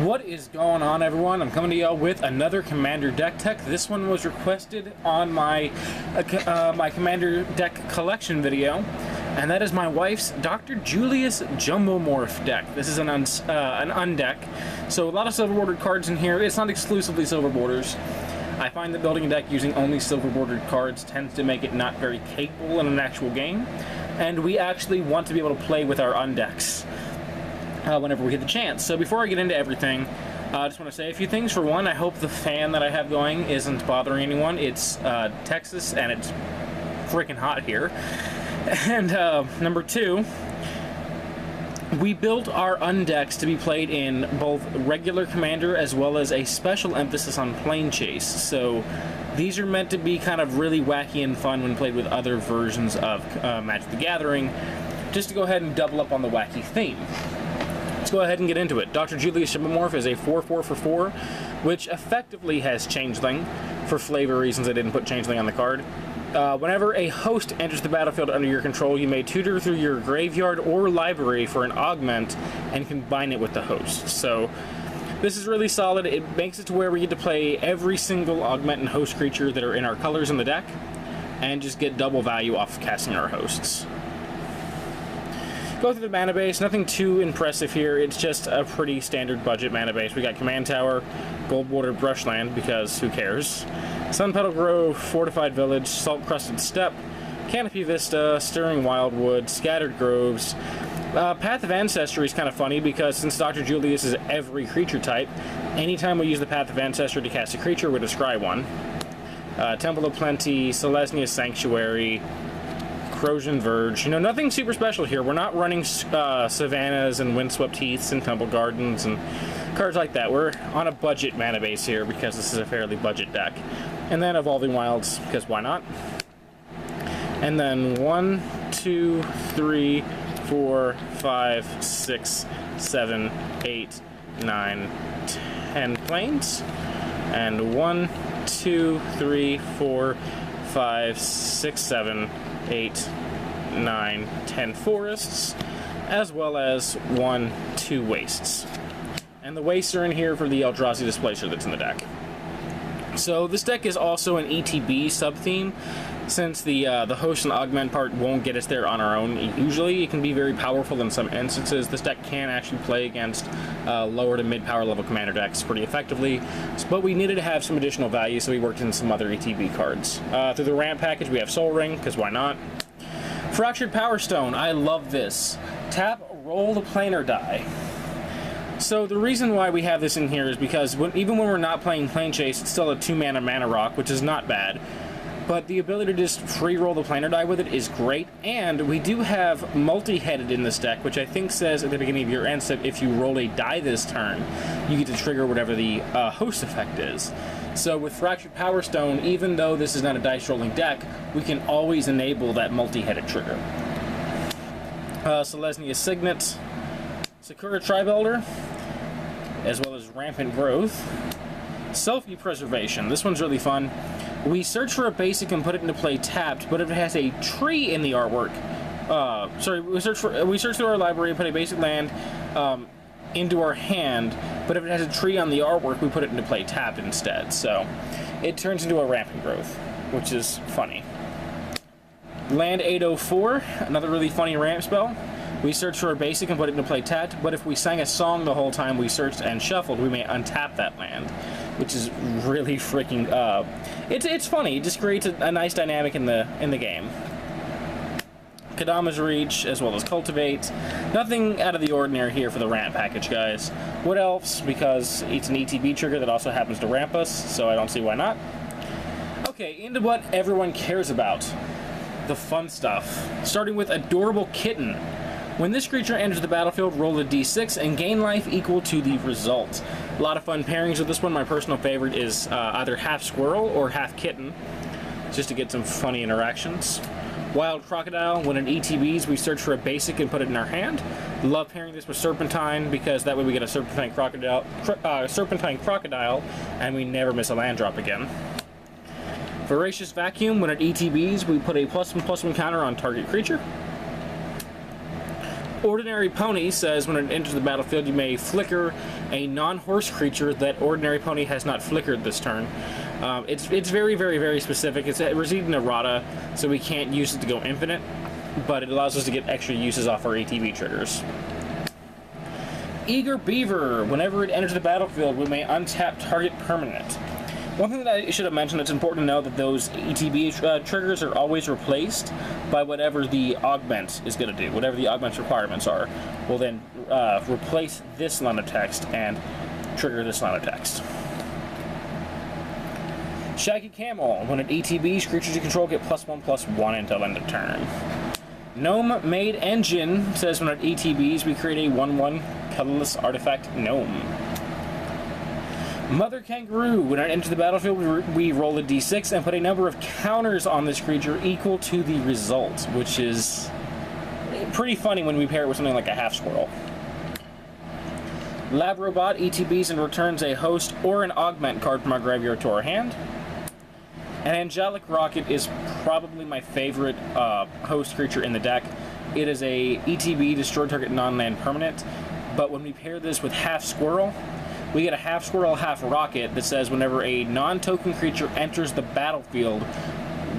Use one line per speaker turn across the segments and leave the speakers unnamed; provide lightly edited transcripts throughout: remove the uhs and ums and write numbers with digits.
What is going on, everyone? I'm coming to y'all with another Commander deck tech. This one was requested on my my Commander deck collection video, and that is my wife's Dr. Julius Jumblemorph deck. This is an undeck, so a lot of silver bordered cards in here. It's not exclusively silver borders. I find that building a deck using only silver bordered cards tends to make it not very capable in an actual game, and we actually want to be able to play with our undecks whenever we get the chance. So before I get into everything, I just want to say a few things. For one, I hope the fan that I have going isn't bothering anyone. It's Texas, and it's freaking hot here. And number two, we built our undecks to be played in both regular Commander as well as a special emphasis on Plane Chase. So these are meant to be kind of really wacky and fun when played with other versions of Magic the Gathering, just to go ahead and double up on the wacky theme. Let's go ahead and get into it. Dr. Julius Jumblemorph is a 4/4 for 4, which effectively has Changeling. For flavor reasons, I didn't put Changeling on the card. Whenever a host enters the battlefield under your control, you may tutor through your graveyard or library for an augment and combine it with the host. So this is really solid. It makes it to where we get to play every single augment and host creature that are in our colors in the deck and just get double value off of casting our hosts. Go through the mana base, nothing too impressive here. It's just a pretty standard budget mana base. We got Command Tower, Gold Bordered Brushland, because who cares? Sun Petal Grove, Fortified Village, Salt Crusted Steppe, Canopy Vista, Stirring Wildwood, Scattered Groves. Path of Ancestry is kind of funny because since Dr. Julius is every creature type, anytime we use the Path of Ancestry to cast a creature, we descry one. Temple of Plenty, Selesnya Sanctuary, Krosan Verge. You know, nothing super special here. We're not running Savannas and Windswept Heaths and Temple Gardens and cards like that. We're on a budget mana base here because this is a fairly budget deck. And then Evolving Wilds, because why not? And then 1, 2, 3, 4, 5, 6, 7, 8, 9, 10 planes. And 1, 2, 3, 4, 5, 6, 7, 8, 9, 10 forests, as well as 1, 2 wastes. And the wastes are in here for the Eldrazi Displacer that's in the deck. So this deck is also an ETB sub-theme. Since the host and augment part won't get us there on our own, usually it can be very powerful in some instances. This deck can actually play against lower to mid-power level commander decks pretty effectively, but we needed to have some additional value, so we worked in some other ETB cards. Through the ramp package, we have Soul Ring, because why not? Fractured Power Stone, I love this. Tap, roll the planar die. So the reason why we have this in here is because even when we're not playing Plane Chase, it's still a 2-mana mana rock, which is not bad. But the ability to just free roll the planar die with it is great, and we do have multi-headed in this deck, which I think says at the beginning of your end step, if you roll a die this turn, you get to trigger whatever the host effect is. So with Fractured Power Stone, even though this is not a dice rolling deck, we can always enable that multi-headed trigger. Selesnya Signet, Sakura-Tribe Elder, as well as Rampant Growth. Selfie Preservation, this one's really fun. We search for a basic and put it into play tapped, but if it has a tree in the artwork, we search through our library and put a basic land into our hand, but if it has a tree on the artwork, we put it into play tapped instead. So it turns into a Rampant Growth, which is funny. Land 804, another really funny ramp spell. We search for a basic and put it into play tapped, but if we sang a song the whole time we searched and shuffled, we may untap that land, which is really freaking it's funny. It just creates a nice dynamic in the game. Kadama's Reach, as well as Cultivate. Nothing out of the ordinary here for the ramp package, guys. Wood Elves, because it's an ETB trigger that also happens to ramp us, so I don't see why not. Okay, into what everyone cares about. The fun stuff. Starting with Adorable Kitten. When this creature enters the battlefield, roll a d6 and gain life equal to the result. A lot of fun pairings with this one. My personal favorite is either Half-Squirrel or Half-Kitten, just to get some funny interactions. Wild Crocodile. When in ETBs, we search for a basic and put it in our hand. Love pairing this with Serpentine, because that way we get a Serpentine Crocodile, and we never miss a land drop again. Voracious Vacuum. When at ETBs, we put a +1/+1 counter on target creature. Ordinary Pony says when it enters the battlefield, you may flicker a non-horse creature that Ordinary Pony has not flickered this turn. It's very, very, very specific. It's residing errata, so we can't use it to go infinite, but it allows us to get extra uses off our ATB triggers. Eager Beaver. Whenever it enters the battlefield, we may untap target permanent. One thing that I should have mentioned, it's important to know that those ETB triggers are always replaced by whatever the augment is going to do. Whatever the augment's requirements are, will then replace this line of text and trigger this line of text. Shaggy Camel. When it ETBs, creatures you control get +1/+1 until end of turn. Gnome Made Engine says when it ETBs, we create a 1/1 colorless artifact gnome. Mother Kangaroo. When it enters the battlefield, we roll a d6 and put a number of counters on this creature equal to the result, which is pretty funny when we pair it with something like a Half-Squirrel. Lab Robot ETBs and returns a host or an augment card from our graveyard to our hand. And Angelic Rocket is probably my favorite host creature in the deck. It is a ETB, destroy target non-land permanent, but when we pair this with Half-Squirrel, we get a Half-Squirrel, Half-Rocket that says whenever a non-token creature enters the battlefield,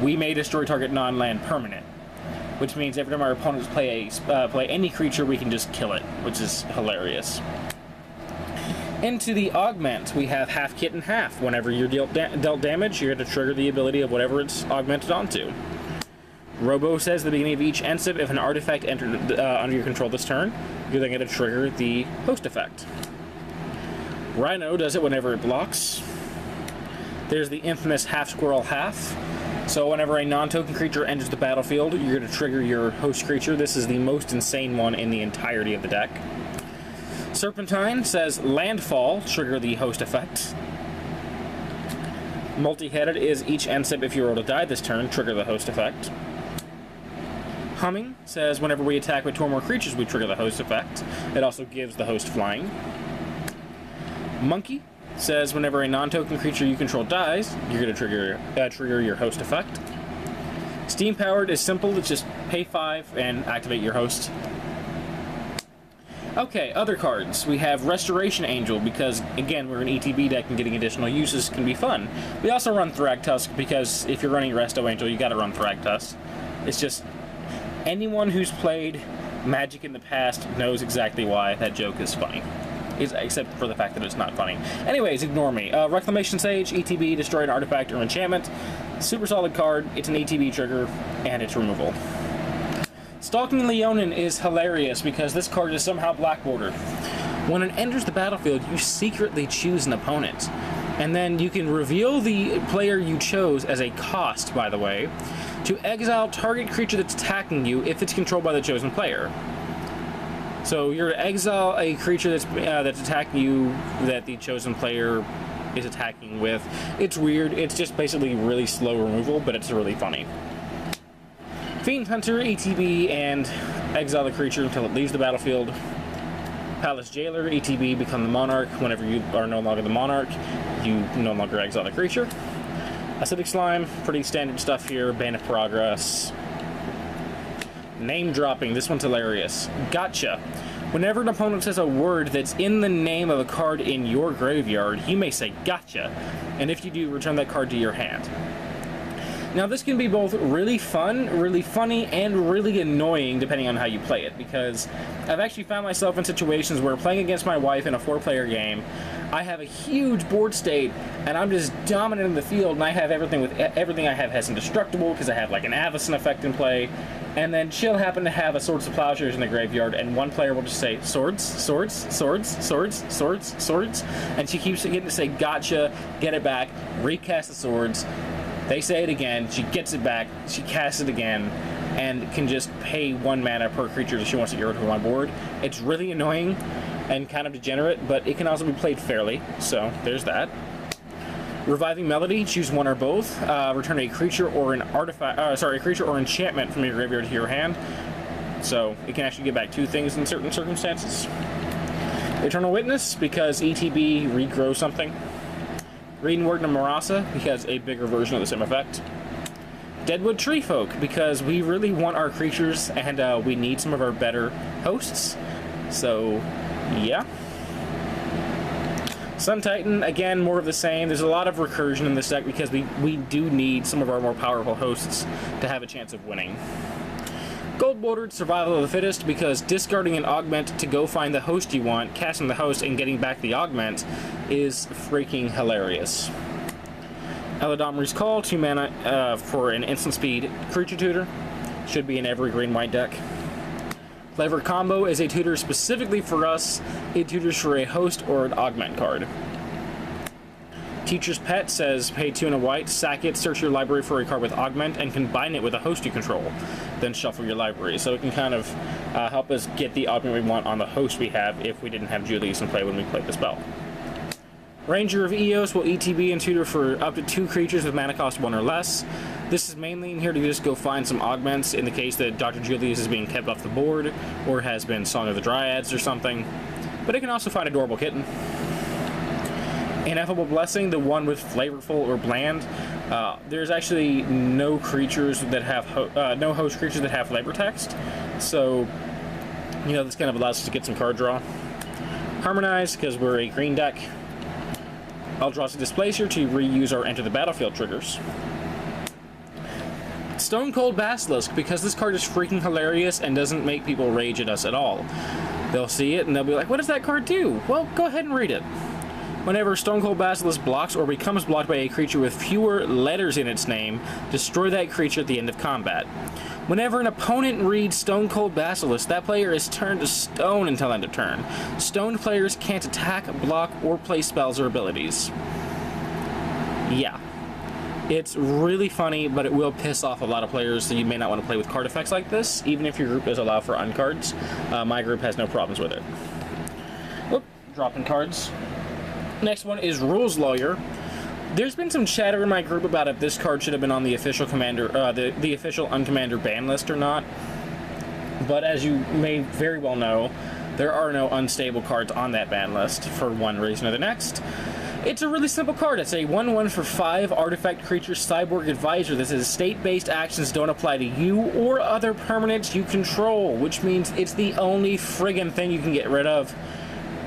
we may destroy target non-land permanent. Which means every time our opponents play any creature, we can just kill it, which is hilarious. Into the augment, we have Half-Kitten Half. Whenever you're dealt damage, you're going to trigger the ability of whatever it's augmented onto. Robo says at the beginning of each end step, if an artifact entered under your control this turn, you're then going to trigger the host effect. Rhino does it whenever it blocks. There's the infamous Half-Squirrel Half. So whenever a non-token creature enters the battlefield, you're going to trigger your host creature. This is the most insane one in the entirety of the deck. Serpentine says Landfall, trigger the host effect. Multi-headed is each end step if you roll to die this turn, trigger the host effect. Humming says whenever we attack with 2 or more creatures, we trigger the host effect. It also gives the host flying. Monkey says whenever a non-token creature you control dies, you're going to trigger your host effect. Steam Powered is simple, it's just pay 5 and activate your host. Okay, other cards. We have Restoration Angel, because, again, we're an ETB deck and getting additional uses can be fun. We also run Thragtusk, because if you're running Resto Angel, you gotta run Thragtusk. It's just, anyone who's played Magic in the past knows exactly why that joke is funny. Except for the fact that it's not funny. Anyways, ignore me. Reclamation Sage, ETB, destroy an artifact or enchantment. Super solid card, it's an ETB trigger, and it's removal. Stalking Leonin is hilarious because this card is somehow black bordered. When it enters the battlefield, you secretly choose an opponent. And then you can reveal the player you chose as a cost, by the way, to exile target creature that's attacking you if it's controlled by the chosen player. So you're to exile a creature that's attacking you that the chosen player is attacking with. It's weird. It's just basically really slow removal, but it's really funny. Fiend Hunter, ETB, and exile the creature until it leaves the battlefield. Palace Jailer, ETB, become the Monarch. Whenever you are no longer the Monarch, you no longer exile the creature. Acidic Slime, pretty standard stuff here. Bane of Progress. Name dropping, this one's hilarious. Gotcha. Whenever an opponent says a word that's in the name of a card in your graveyard, you may say gotcha, and if you do, return that card to your hand. Now this can be both really fun, really funny, and really annoying depending on how you play it, because I've actually found myself in situations where playing against my wife in a 4-player game, I have a huge board state, and I'm just dominant in the field, and I have everything I have has indestructible, because I have like an Avacyn effect in play, and then she'll happen to have a Swords to Plowshares in the graveyard, and one player will just say, swords, swords, swords, swords, swords, swords, and she keeps getting to say, gotcha, get it back, recast the swords. They say it again, she gets it back, she casts it again, and can just pay 1 mana per creature that she wants to get rid of on my board. It's really annoying and kind of degenerate, but it can also be played fairly, so there's that. Reviving Melody, choose one or both. Return a creature or an artifact, a creature or enchantment from your graveyard to your hand. So it can actually get back 2 things in certain circumstances. Eternal Witness, because ETB regrows something. Greenwarden of Murasa, because a bigger version of the same effect. Deadwood Treefolk, because we really want our creatures and we need some of our better hosts. So, yeah. Sun Titan, again, more of the same. There's a lot of recursion in this deck because we do need some of our more powerful hosts to have a chance of winning. Gold-bordered Survival of the Fittest, because discarding an augment to go find the host you want, casting the host, and getting back the augment is freaking hilarious. Eladomri's Call, 2 mana for an instant speed creature tutor. Should be in every green-white deck. Clever Combo is a tutor specifically for us. It tutors for a host or an augment card. Teacher's Pet says, pay 2 and a white, sack it, search your library for a card with augment, and combine it with a host you control. Then shuffle your library. So it can kind of help us get the augment we want on the host we have if we didn't have Julius in play when we played the spell. Ranger of Eos will ETB and tutor for up to 2 creatures with mana cost 1 or less. This is mainly in here to just go find some augments in the case that Dr. Julius is being kept off the board or has been Song of the Dryads or something. But it can also find Adorable Kitten. Ineffable Blessing, the one with flavorful or bland. There's actually no creatures that have no host creatures that have flavor text, so you know this kind of allows us to get some card draw. Harmonize, because we're a green deck. Eldrazi Displacer to reuse our Enter the Battlefield triggers. Stone-Cold Basilisk, because this card is freaking hilarious and doesn't make people rage at us at all. They'll see it and they'll be like, what does that card do? Well, go ahead and read it. Whenever Stone-Cold Basilisk blocks or becomes blocked by a creature with fewer letters in its name, destroy that creature at the end of combat. Whenever an opponent reads Stone-Cold Basilisk, that player is turned to stone until end of turn. Stoned players can't attack, block, or play spells or abilities. Yeah. It's really funny, but it will piss off a lot of players, so you may not want to play with card effects like this, even if your group does allow for uncards. My group has no problems with it. Whoop, dropping cards. Next one is Rules Lawyer. There's been some chatter in my group about if this card should have been on the official commander, the official uncommander ban list or not. But as you may very well know, there are no unstable cards on that ban list for one reason or the next. It's a really simple card. It's a 1/1 for 5 artifact creature cyborg advisor. This is state-based actions don't apply to you or other permanents you control, which means it's the only friggin' thing you can get rid of.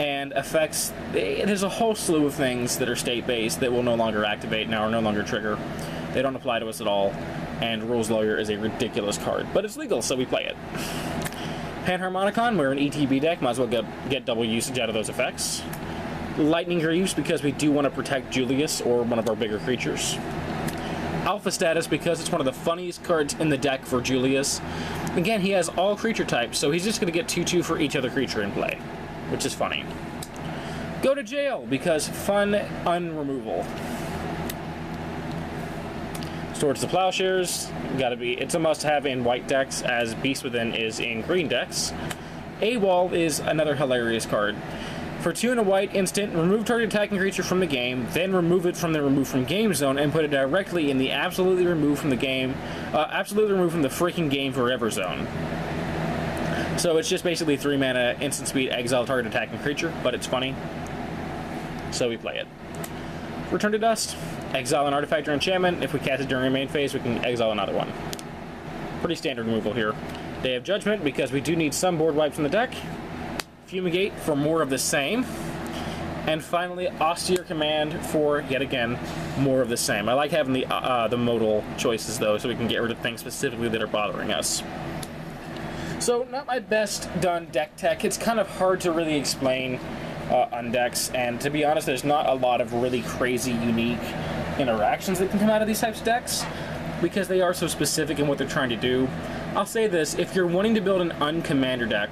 And effects, there's a whole slew of things that are state-based that will no longer activate now or no longer trigger. They don't apply to us at all, and Rules Lawyer is a ridiculous card, but it's legal, so we play it. Panharmonicon, we're an ETB deck, might as well get double usage out of those effects. Lightning Greaves, because we do want to protect Julius or one of our bigger creatures. Alpha Status, because it's one of the funniest cards in the deck for Julius. Again, he has all creature types, so he's just going to get 2/2 for each other creature in play, which is funny. Go to Jail, because fun unremoval. Swords to Plowshares, it's a must-have in white decks, as Beast Within is in green decks. AWOL is another hilarious card. For 2 and a white instant, remove target attacking creature from the game, then remove it from the remove from game zone and put it directly in the absolutely removed from the game, absolutely removed from the freaking game forever zone. So it's just basically 3 mana, instant speed, exile target attacking creature, but it's funny. So we play it. Return to Dust. Exile an artifact or enchantment. If we cast it during our main phase, we can exile another one. Pretty standard removal here. Day of Judgment, because we do need some board wipes in the deck. Fumigate for more of the same. And finally, Austere Command for, yet again, more of the same. I like having the modal choices, though, so we can get rid of things specifically that are bothering us. So, not my best done deck tech. It's kind of hard to really explain on decks, and to be honest, there's not a lot of really crazy, unique interactions that can come out of these types of decks, because they are so specific in what they're trying to do. I'll say this, if you're wanting to build an uncommander deck,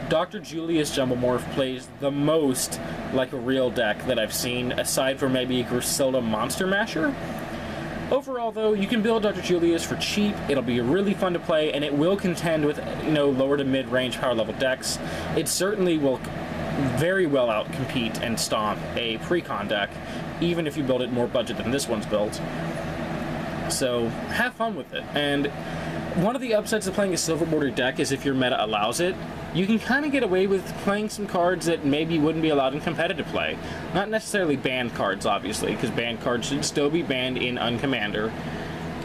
Dr. Julius Jumblemorph plays the most like a real deck that I've seen, aside from maybe a Griselda Monster Masher. Overall, though, you can build Dr. Julius for cheap, it'll be really fun to play, and it will contend with, lower to mid-range power level decks. It certainly will very well outcompete and stomp a pre-con deck, even if you build it more budget than this one's built. So, have fun with it. And one of the upsides of playing a silver border deck is if your meta allows it, you can kind of get away with playing some cards that maybe wouldn't be allowed in competitive play. Not necessarily banned cards, obviously, because banned cards should still be banned in Uncommander.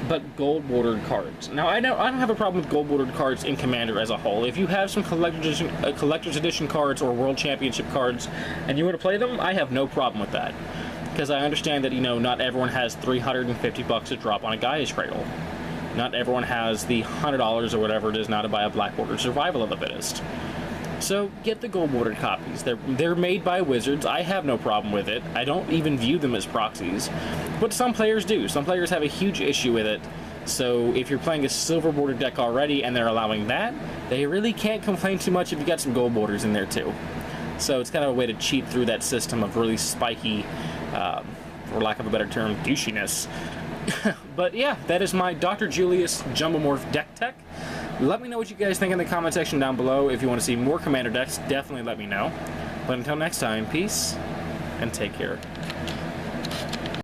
but gold-bordered cards. Now, I don't have a problem with gold-bordered cards in Commander as a whole. If you have some collector's edition cards or World Championship cards, and you want to play them, I have no problem with that. Because I understand that, you know, not everyone has $350 to drop on a Gaia's Cradle. Not everyone has the $100 or whatever it is now to buy a black-bordered Survival of the Fittest. So, get the gold-bordered copies. They're made by Wizards. I have no problem with it. I don't even view them as proxies. But some players do. Some players have a huge issue with it. So, if you're playing a silver-bordered deck already and they're allowing that, they really can't complain too much if you got some gold borders in there too. So, it's kind of a way to cheat through that system of really spiky, for lack of a better term, douchiness. But yeah, that is my Dr. Julius Jumblemorph deck tech. Let me know what you guys think in the comment section down below. If you want to see more Commander decks, definitely let me know. But until next time, peace, and take care.